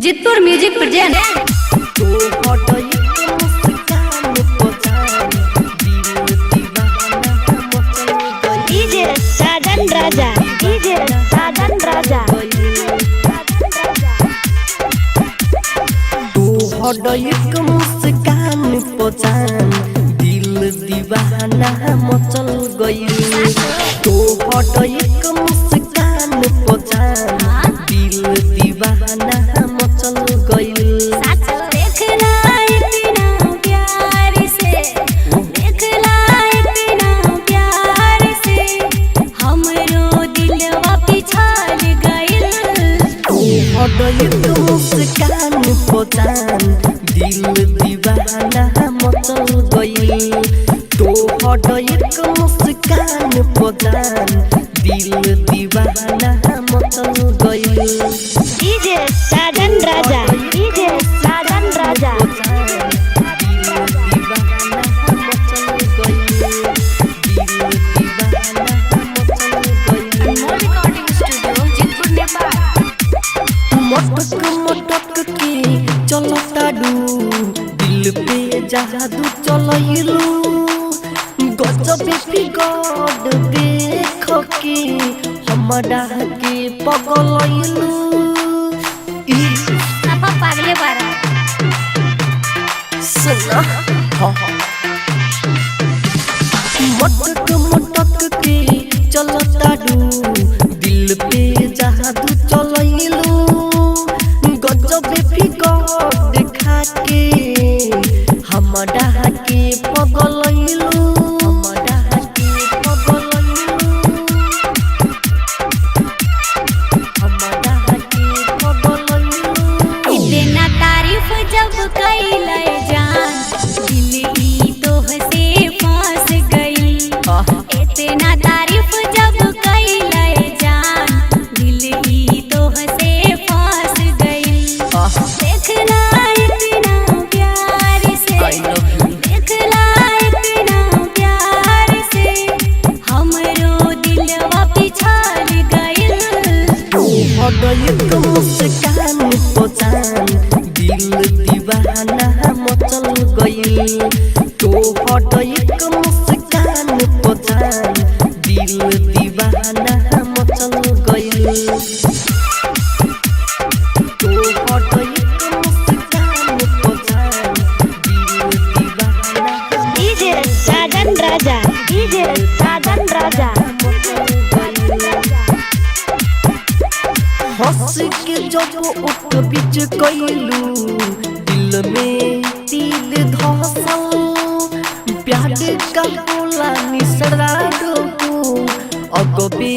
Jitpur music present. DJ साजन राजा, DJ साजन राजा। तू हडयक मुस्कान पहचान दिल दीवाना मचल गइल। तू हडयक मुस्कान पहचान दिल दीवाना मचल गइल। हडयक मुस्कान पहचान दिल दीवाना मचल गइल। तो हडयक मुस्कान पहचान दिल दीवाना मचल गइल। डीजे साजन राजा, डीजे साजन राजा। मटक मटक के चलताडू दिल पे जादू चलइलू। गजब फिगर देख के हमरा के पगलइलू। पागले बारा सुना मटक मटक के चलताडू दिल पे जादू चलइलू। गजब फिगर देखा के हमरा के पगलइलू। हमरा के पगलइलू। हमरा के पगलइलू। इतना तारीफ जब कैले जान दिल ही तोहसे फंस गई। इतना तारीफ जब कैले जान दिल ही तोहसे फंस गई। देखला इतना प्यार से, देखला इतना प्यार से हमरो दिलवा पिछड़ गइल। हडयक मुस्कान पहचान दिल दीवाना मचल गइल। तो हडयक मुस्कान पहचान दिल दीवाना मचल गइल। तो हडयक मुस्कान पहचान दिल दीवाना। डीजे साजन राजा, डीजे साजन राजा। हंस के जब उठ बीच कइलू दिल में तीर धसल। प्यार का होला निसरा डोकू अगबे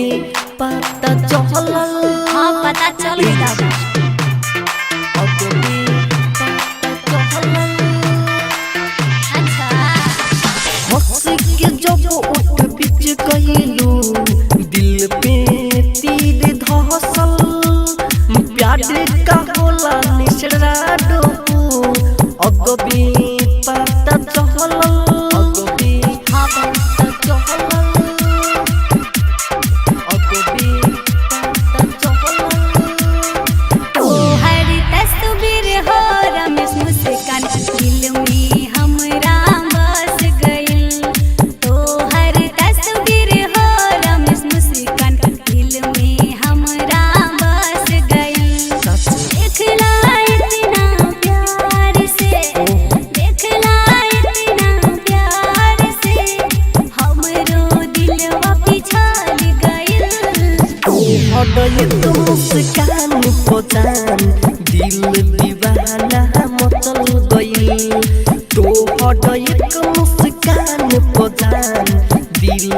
पता चलल। हाँ पता चल गया। अगबे पता चलल। अच्छा हंस के जब उठ बीच कइलू दिल पे तीर धसल। प्यार का होला निसरा डोकू अगबे पता चलल। अगबे हाँ पता चलल। अगबे पता चलल। तोहर तस्वीर हो रमेश मुस्कान दिल में हमरा बस गइल। तोहर तस्वीर हो रमेश मुस्कान दिल में हमरा बस गइल। देखला इतना प्यार से, देखला इतना प्यार से हमरो दिलवा पिछड़ गइल। हडयक मुस्कान पहचान दिल दीवाना मचल गइल। तो हडयक मुस्कान पहचान दिल